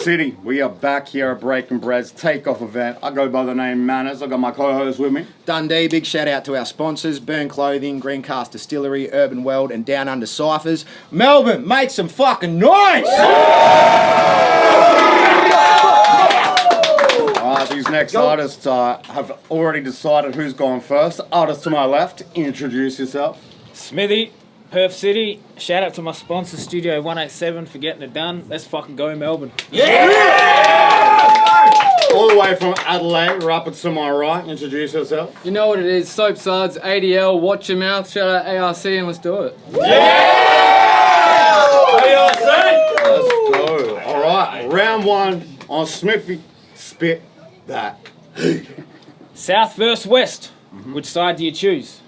City. We are back here at BreaknBread's takeoff event. I go by the name Manaz. I got my co-host with me. Dunn D. Big shout out to our sponsors: Burn Clothing, Greencast Distillery, Urban World, and Down Under Cyphers. Melbourne, make some fucking noise! These next artists have already decided who's going first. Artist to my left, introduce yourself. Smithy, Perth City. Shout out to my sponsor, Studio 187, for getting it done. Let's fucking go, Melbourne. All the way from Adelaide, rapper to my right, introduce yourself. You know what it is, Sope Suddz, ADL, watch your mouth, shout out ARC, and let's do it. Let's go. Alright, round one on Smithy. Spit that. South versus West. Which side do you choose?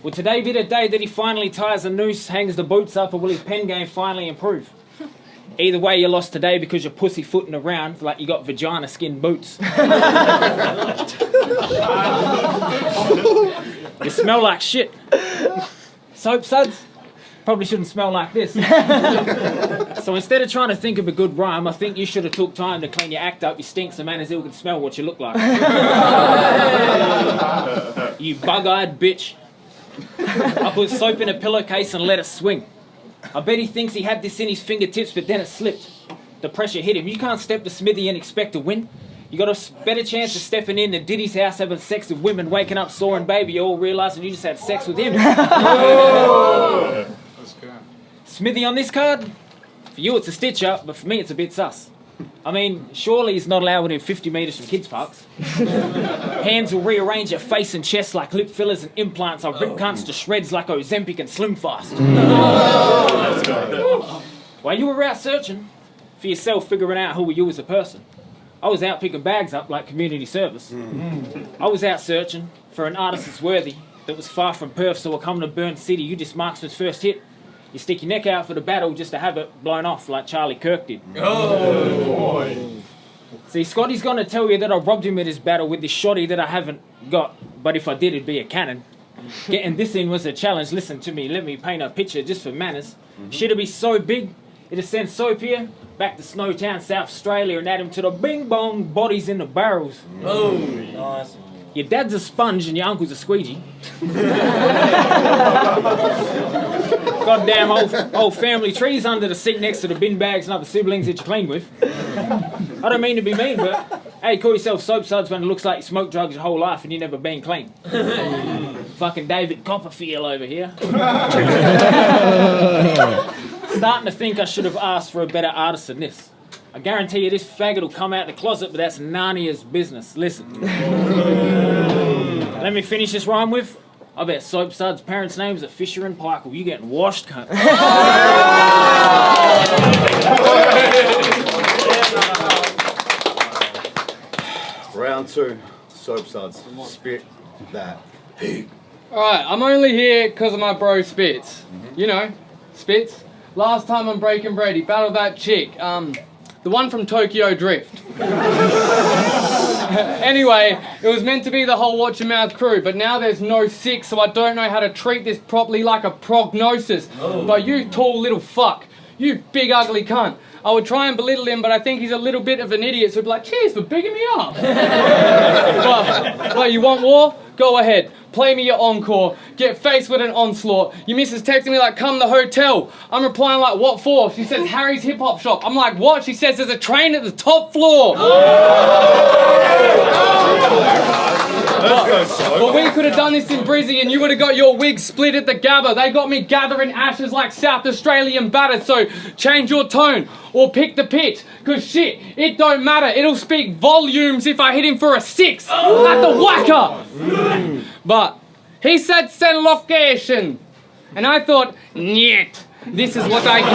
Will today be the day that he finally ties a noose, hangs the boots up, or will his pen game finally improve? Either way, you lost today because you're pussyfooting around like you got vagina skin boots. You smell like shit. Sope Suddz? Probably shouldn't smell like this. So instead of trying to think of a good rhyme, I think you should have took time to clean your act up. You stink so Manaz Ill can smell what you look like. You bug-eyed bitch. I put soap in a pillowcase and let it swing. I bet he thinks he had this in his fingertips, but then it slipped. The pressure hit him. You can't step to Smithy and expect to win. You got a better chance of stepping in than Diddy's house having sex with women, waking up sore and baby, you all realising you just had sex with him. Smithy on this card? For you it's a stitch up, but for me it's a bit sus. I mean, surely he's not allowed within 50 metres from kids' parks. Hands will rearrange your face and chest like lip fillers and implants. I'll rip cunts to shreds like Ozempic and Slim Fast. While you were out searching for yourself, figuring out who were you as a person, I was out picking bags up like community service. I was out searching for an artist that's worthy, that was far from Perth, so I come to Burn City. You just marksman's first hit. You stick your neck out for the battle just to have it blown off like Charlie Kirk did. Oh, boy. See, Scotty's going to tell you that I robbed him at his battle with this shotty that I haven't got, but if I did, it'd be a cannon. Getting this in was a challenge. Listen to me, let me paint a picture just for manners. Shit'll be so big, it'll send Soap here back to Snowtown, South Australia, and add him to the bing-bong bodies in the barrels. Oh, nice. Your dad's a sponge and your uncle's a squeegee. Goddamn old family trees under the sink next to the bin bags and other siblings that you clean with. I don't mean to be mean, but hey, call yourself Sope Suddz when it looks like you smoked drugs your whole life and you never been clean. Fucking David Copperfield over here. Starting to think I should have asked for a better artist than this. I guarantee you this faggot will come out the closet, but that's Narnia's business. Listen. Let me finish this rhyme with, I bet Sope Sudd's parents' names are Fisher and Pike. Well, you getting washed, cunt. Round two, Sope Suddz. Spit that. Alright, I'm only here because of my bro Spitz. You know, Spitz. Last time on BreaknBread, he battled that chick. The one from Tokyo Drift. Anyway, it was meant to be the whole Watch Your Mouth crew, but now there's no six, so I don't know how to treat this properly like a prognosis. But you tall little fuck, you big ugly cunt. I would try and belittle him, but I think he's a little bit of an idiot, so I'd be like, cheers for bigging me up. but you want war? Go ahead. Play me your encore. Get faced with an onslaught. Your missus texting me like, come to the hotel. I'm replying like, what for? She says, Harry's hip hop shop. I'm like, what? She says, there's a train at the top floor. But we could have done this in Brizzy and you would have got your wig split at the Gabba. They got me gathering ashes like South Australian batter. So change your tone or pick the pitch. Cause shit, it don't matter. It'll speak volumes if I hit him for a 6 at the whacker. But he said send location. And I thought, nyet. This is what I get.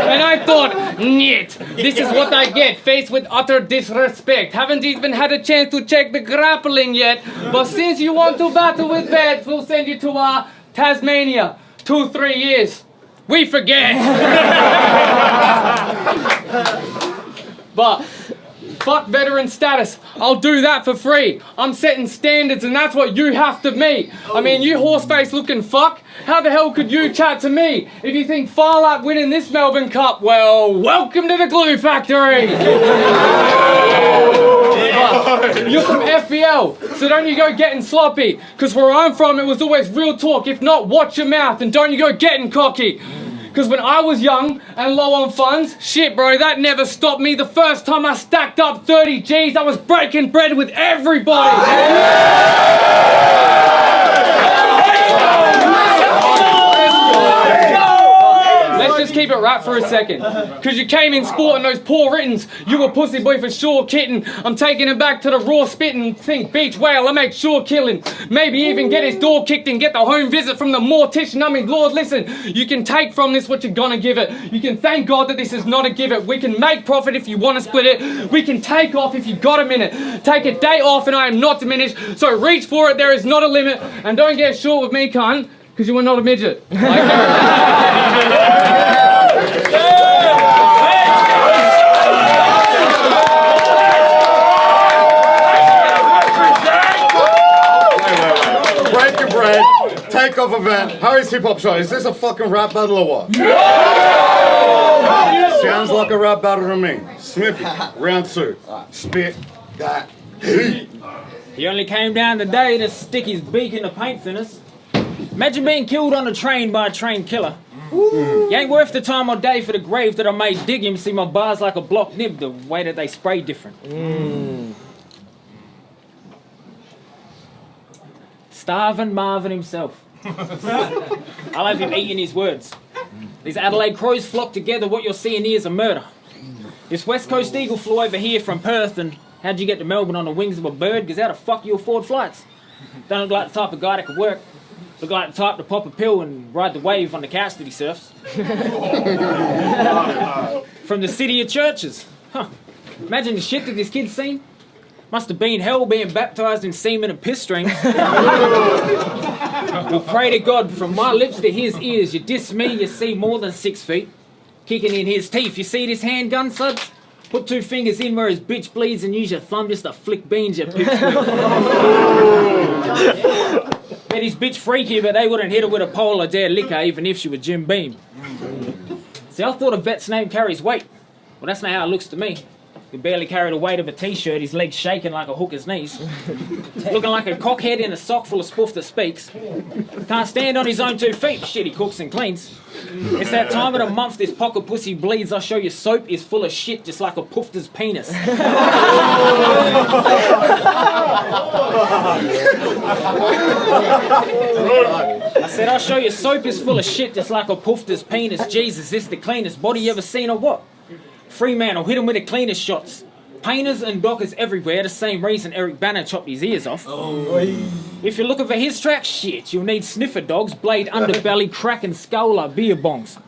And I thought, nyet. This is what I get. Faced with utter disrespect. Haven't even had a chance to check the grappling yet. But since you want to battle with vets, we'll send you to Tasmania. 2-3 years. We forget. But fuck veteran status. I'll do that for free. I'm setting standards and that's what you have to meet. I mean, you horse-face looking fuck. How the hell could you chat to me? If you think far like winning this Melbourne Cup, well, welcome to the glue factory. You're from FBL, so don't you go getting sloppy. Because where I'm from, it was always real talk. If not, watch your mouth and don't you go getting cocky. Because when I was young and low on funds, shit bro, that never stopped me. The first time I stacked up 30 G's, I was breaking bread with everybody. Let's just keep it right for a second. Because you came in sporting those poor writtens. You a pussy boy for sure, kitten. I'm taking it back to the raw spitting. Think beach whale, I make sure killing. Maybe even get his door kicked and get the home visit from the mortician. I mean, Lord, listen, you can take from this what you're gonna give it. You can thank God that this is not a give it. We can make profit if you want to split it. We can take off if you got a minute. Take a day off and I am not diminished. So reach for it, there is not a limit. And don't get short with me, cunt, because you are not a midget. BreaknBread, takeoff event, Harry's Hip Hop Show. Is this a fucking rap battle or what? Sounds like a rap battle to me. Smithy, round 2. Spit that heat. He only came down today to stick his beak in the paint thinners. Imagine being killed on a train by a train killer. You ain't worth the time or day for the grave that I may dig him. See my bars like a block nib, the way that they spray different. Starving Marvin himself. I'll have him eating his words. These Adelaide crows flock together, what you're seeing here is a murder. This West Coast Eagle flew over here from Perth, and how'd you get to Melbourne on the wings of a bird? Because how the fuck you afford flights? Don't look like the type of guy that could work. Look like the type to pop a pill and ride the wave on the couch that he surfs. From the city of churches. Huh. Imagine the shit that this kid's seen. Must have been hell being baptised in semen and piss streams. We'll pray to God from my lips to his ears. You diss me, you see more than 6 feet. Kicking in his teeth. You see this handgun, Suds? Put 2 fingers in where his bitch bleeds and use your thumb just to flick beans, you pipsqueak. Bet his bitch freaky, but they wouldn't hit her with a pole or dare liquor even if she was Jim Beam. See, I thought a vet's name carries weight. Well, that's not how it looks to me. He could barely carry the weight of a t-shirt, his legs shaking like a hooker's knees. Looking like a cockhead in a sock full of spoof that speaks. Can't stand on his own 2 feet, shit he cooks and cleans. It's that time of the month this pocket pussy bleeds. I show you soap is full of shit just like a poofter's penis. I said I'll show you soap is full of shit just like a poofter's penis. Jesus, this the cleanest body you ever seen or what? Fremantle, hit him with the cleanest shots. Painters and dockers everywhere, the same reason Eric Banner chopped his ears off. If you're looking for his track, shit, you'll need sniffer dogs, blade underbelly, crack and skull like beer bongs.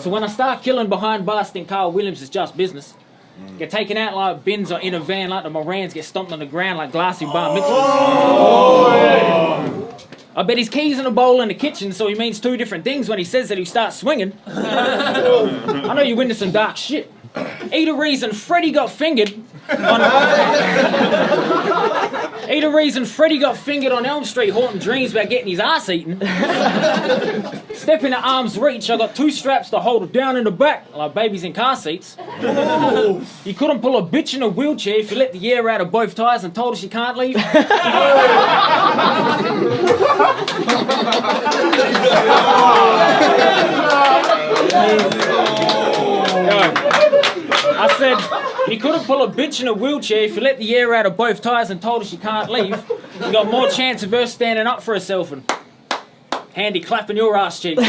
So when I start killing behind bars, think Carl Williams is just business. Get taken out like bins or in a van like the Morans, get stomped on the ground like glassy bar mitzvahs. I bet his keys in a bowl in the kitchen, so he means 2 different things when he says that he starts swinging. I know you're into some dark shit. Eat a reason Freddie got fingered on... Eat a reason Freddie got fingered on Elm Street, haunting dreams about getting his ass eaten. Step into arm's reach, I got 2 straps to hold it down in the back, like babies in car seats. You couldn't pull a bitch in a wheelchair if you let the air out of both tires and told her she can't leave. I said, you couldn't pull a bitch in a wheelchair if you let the air out of both tires and told her she can't leave. You got more chance of her standing up for herself and handy clapping your ass cheeks.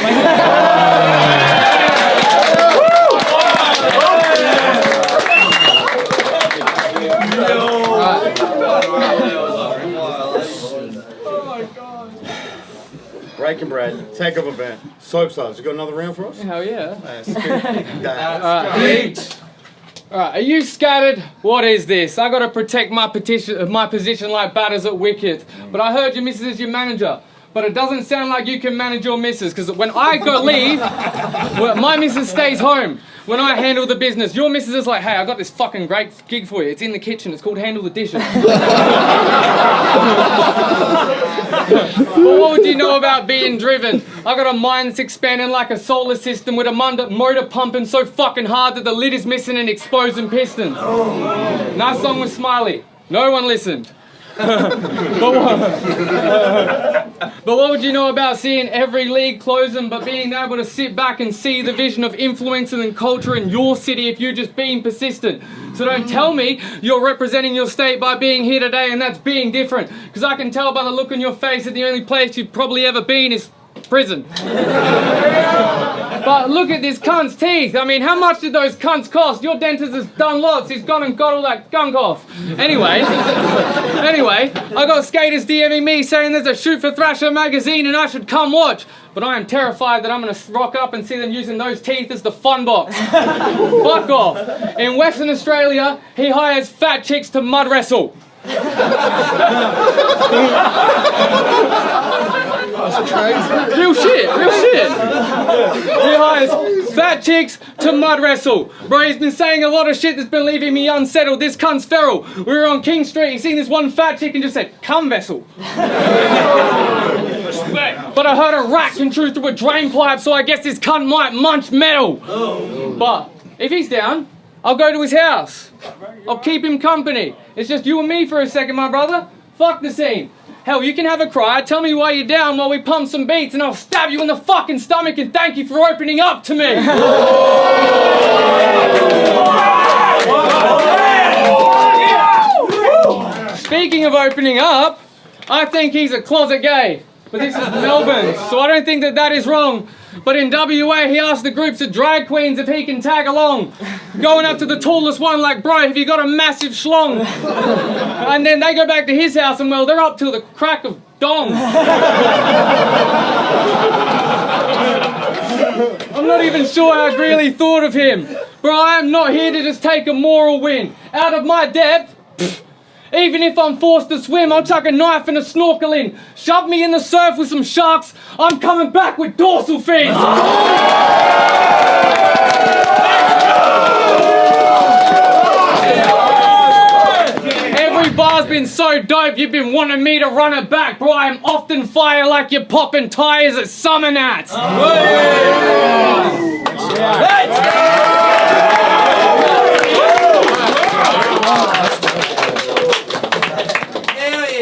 BreaknBread, takeoff event, Sope Suddz. You got another round for us? Hell yeah. Alright, Alright, are you scattered? What is this? I gotta protect my position like batters at wicket. But I heard your missus is your manager. But it doesn't sound like you can manage your missus, because when I go leave, well, my missus stays home. when I handle the business. Your missus is like, hey, I got this fucking great gig for you. It's in the kitchen. It's called Handle the Dishes. But what would you know about being driven? I got a mind that's expanding like a solar system with a motor pumping so fucking hard that the lid is missing and exposing pistons. Nice song with Smiley. No one listened. But what would you know about seeing every league closing but being able to sit back and see the vision of influencing and culture in your city if you're just being persistent? So don't tell me you're representing your state by being here today and that's being different, because I can tell by the look on your face that the only place you've probably ever been is prison. But look at this cunt's teeth. I mean, how much did those cunts cost? Your dentist has done lots. He's gone and got all that gunk off. Anyway, I got skaters DMing me saying there's a Shoot for Thrasher magazine and I should come watch. But I am terrified that I'm going to rock up and see them using those teeth as the fun box. Fuck off. In Western Australia, he hires fat chicks to mud wrestle. That's crazy. Real shit. He hires fat chicks to mud wrestle. Bro, he's been saying a lot of shit that's been leaving me unsettled. This cunt's feral. We were on King Street, he seen this one fat chick and just said, "Cum vessel." But I heard a rat intrude through a drain pipe, so I guess this cunt might munch metal. But if he's down, I'll go to his house. I'll keep him company. It's just you and me for a second, my brother. Fuck the scene. Hell, you can have a cry, tell me why you're down while we pump some beats, and I'll stab you in the fucking stomach and thank you for opening up to me. Speaking of opening up, I think he's a closet gay. But this is Melbourne, so I don't think that is wrong. But in WA, he asked the groups of drag queens if he can tag along. Going up to the tallest one like, bro, have you got a massive schlong? And then they go back to his house and, well, they're up till the crack of dawn. I'm not even sure I really thought of him. Bro, I am not here to just take a moral win. Out of my depth, even if I'm forced to swim, I'll chuck a knife and a snorkel in. Shove me in the surf with some sharks, I'm coming back with dorsal fins. Every bar's been so dope, you've been wanting me to run it back. Bro, I'm often fire like you're popping tyres at summer nats.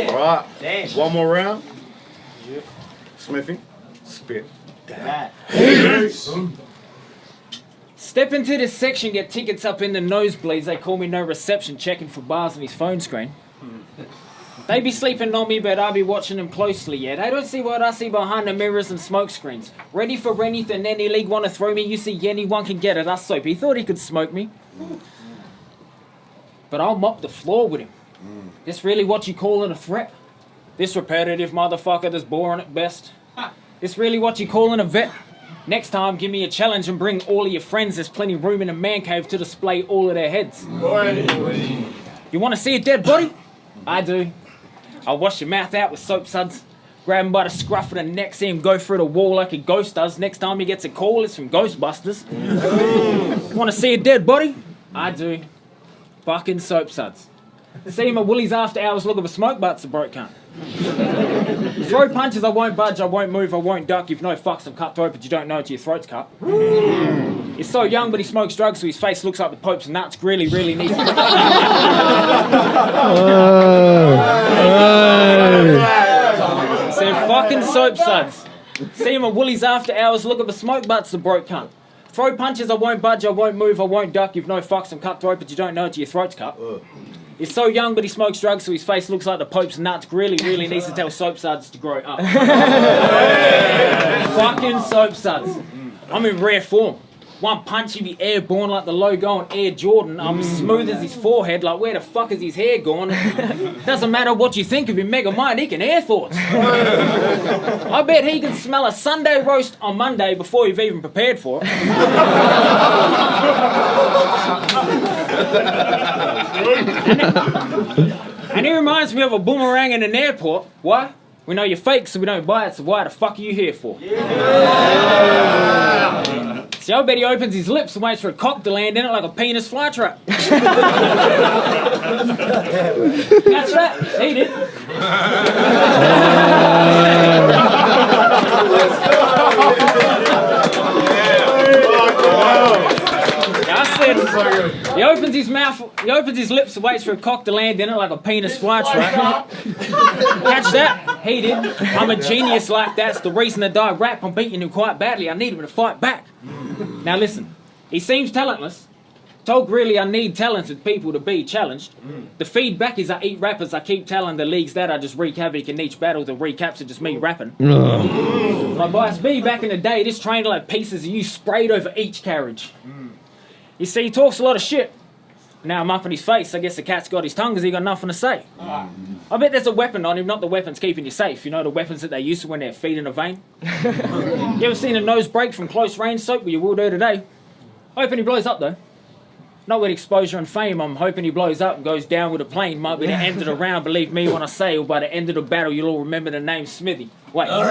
Alright, one more round. Smithy, spit. Step into this section, get tickets up in the nosebleeds. They call me no reception, checking for bars on his phone screen. They be sleeping on me, but I be watching them closely, yeah. They don't see what I see behind the mirrors and smoke screens. Ready for anything, any league want to throw me, you see anyone can get it. Us Sope, he thought he could smoke me. But I'll mop the floor with him. This really what you calling a threat? This repetitive motherfucker that's boring at best. This really what you calling a vet? Next time, give me a challenge and bring all of your friends. There's plenty of room in a man cave to display all of their heads. You want to see a dead body? I do. I'll wash your mouth out with Sope Suddz. Grab him by the scruff of the neck, see him go through the wall like a ghost does. Next time he gets a call, it's from Ghostbusters. Want to see a dead body? I do. Fucking Sope Suddz. See him at Woolies after hours, look at a smoke butts, a broke cunt. Throw punches, I won't budge, I won't move, I won't duck. You've no fucks, I'm cutthroat, but you don't know till your throat's cut. He's so young, but he smokes drugs, so his face looks like the Pope's nuts. Really, really needs to... So fucking Sope Suddz. See him at Woolies after hours, look at the smoke butts, the broke cunt. Throw punches, I won't budge, I won't move, I won't duck. You've no fucks, I'm cutthroat, but you don't know till your throat's cut. He's so young, but he smokes drugs, so his face looks like the Pope's nuts. Really, really needs to tell Sope Suddz to grow up. Fucking Sope Suddz. I'm in rare form. One punch, he'd be airborne like the logo on Air Jordan. I'm smooth as his forehead, like where the fuck is his hair gone? Doesn't matter what you think of him, Mega Mind, he can air thoughts. I bet he can smell a Sunday roast on Monday before you've even prepared for it. And he reminds me of a boomerang in an airport. Why? We know you're fake, so we don't buy it, so why the fuck are you here for? See, I bet he opens his lips and waits for a cock to land in it like a penis flytrap. Catch that? He did. I said, he opens his mouth, he opens his lips and waits for a cock to land in it like a penis flytrap. Catch that? He did. I'm a genius like that. It's the reason I die rap. I'm beating him quite badly. I need him to fight back. Now listen, he seems talentless. Told really I need talented people to be challenged. The feedback is I eat rappers. I keep telling the leagues that I just wreak havoc in each battle. The recaps are just me rapping. My boss B back in the day, this train like pieces of you sprayed over each carriage. You see, he talks a lot of shit. Now I'm up in his face. I guess the cat's got his tongue because he got nothing to say. I bet there's a weapon on him, not the weapons keeping you safe. You know, the weapons that they use when they're feeding a vein? You ever seen a nose break from close range, Soap? Well, you will do today. Hoping he blows up, though. Not with exposure and fame. I'm hoping he blows up and goes down with a plane. Might be the end of the round, believe me when I say, or by the end of the battle, you'll all remember the name Smithy. Wait. I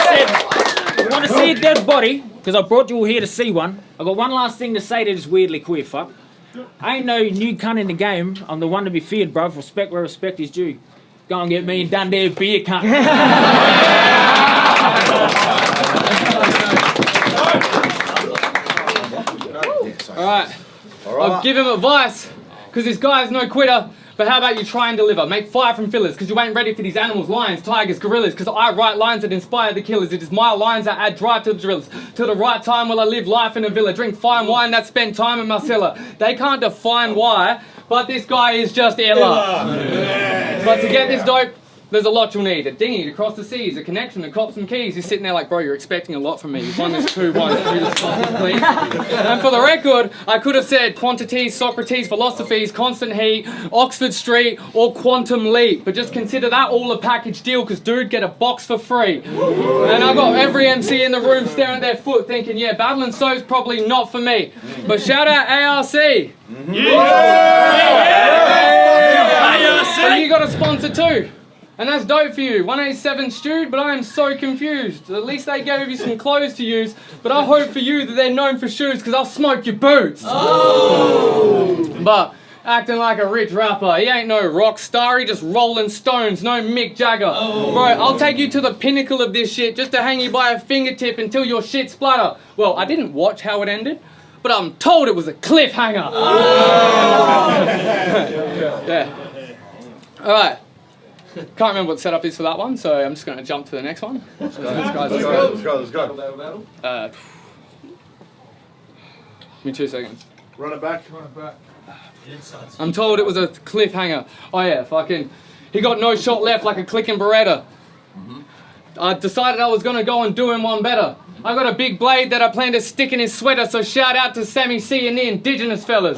said, you want to see a dead body? Because I brought you all here to see one. I got one last thing to say that is weirdly queer, fuck. I ain't no new cunt in the game. I'm the one to be feared, bruv. Respect where respect is due. Go and get me and Dunn D a beer, cunt. Alright, I'll give him advice, because this guy is no quitter, but how about you try and deliver? Make fire from fillers, because you ain't ready for these animals, lions, tigers, gorillas, because I write lines that inspire the killers. It is my lines that add drive to the drillers. Till the right time will I live life in a villa, drink fine wine that spent time in my cellar. They can't define why, but this guy is just illa. But to get this dope, there's a lot you'll need. A dinghy to cross the seas, a connection to cops and keys. He's sitting there like, bro, you're expecting a lot from me. You've won this 2-1, please. And for the record, I could have said quantities, Socrates, philosophies, constant heat, Oxford Street, or quantum leap. But just consider that all a package deal, because dude, get a box for free. And I got every MC in the room staring at their foot thinking, yeah, battling soap's probably not for me. But shout out ARC. And you got a sponsor too. And that's dope for you. 187 stewed, but I am so confused. At least they gave you some clothes to use, but I hope for you that they're known for shoes, because I'll smoke your boots. Oh. But acting like a rich rapper, he ain't no rock star, he just rolling stones, no Mick Jagger. Oh. Bro, I'll take you to the pinnacle of this shit just to hang you by a fingertip until your shit splatter. Well, I didn't watch how it ended, but I'm told it was a cliffhanger. Oh. Yeah. Alright. Can't remember what the setup is for that one, so I'm just going to jump to the next one. Let's go. Give me 2 seconds. Run it back. I'm told it was a cliffhanger. Oh yeah, fucking. He got no shot left like a clicking Beretta. I decided I was going to go and do him one better. I got a big blade that I plan to stick in his sweater, so shout out to Sammy C and the indigenous fellas.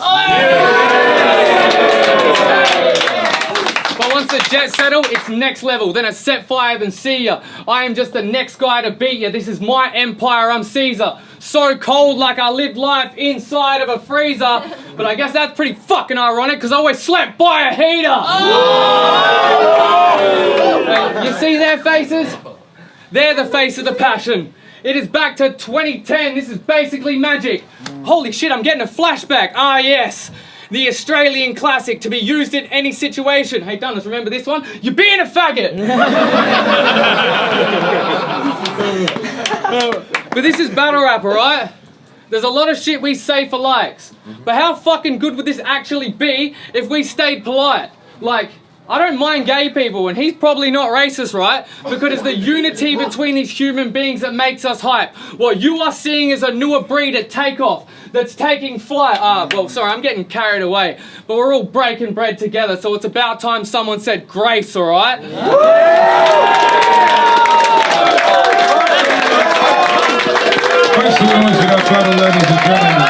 But once the jets settle, it's next level. Then it's set fire, then see ya. I am just the next guy to beat ya. This is my empire, I'm Caesar. So cold like I lived life inside of a freezer. But I guess that's pretty fucking ironic, because I always slept by a heater. Oh! You see their faces? They're the face of the passion. It is back to 2010. This is basically magic. Holy shit, I'm getting a flashback. Ah, yes. The Australian classic to be used in any situation. Hey, Dunn, remember this one? You're being a faggot! But this is battle rap, alright? There's a lot of shit we say for likes. But how fucking good would this actually be if we stayed polite? Like, I don't mind gay people, and he's probably not racist, right? Because it's the unity between these human beings that makes us hype. What you are seeing is a newer breed at takeoff that's taking flight. Well, sorry, I'm getting carried away. But we're all breaking bread together, so it's about time someone said grace, all right? First of all, we got brother, ladies and gentlemen.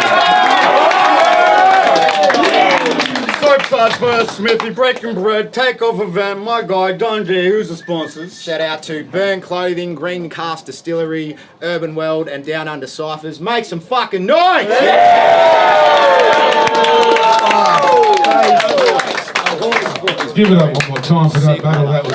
Sope Suddz first, Smithy, BreaknBread, takeoff event, my guy, Dunn D, who's the sponsors? Shout out to Burn Clothing, Green Cast Distillery, Urban World, and Down Under Cyphers. Make some fucking noise! Give it up one more time for that battle. That was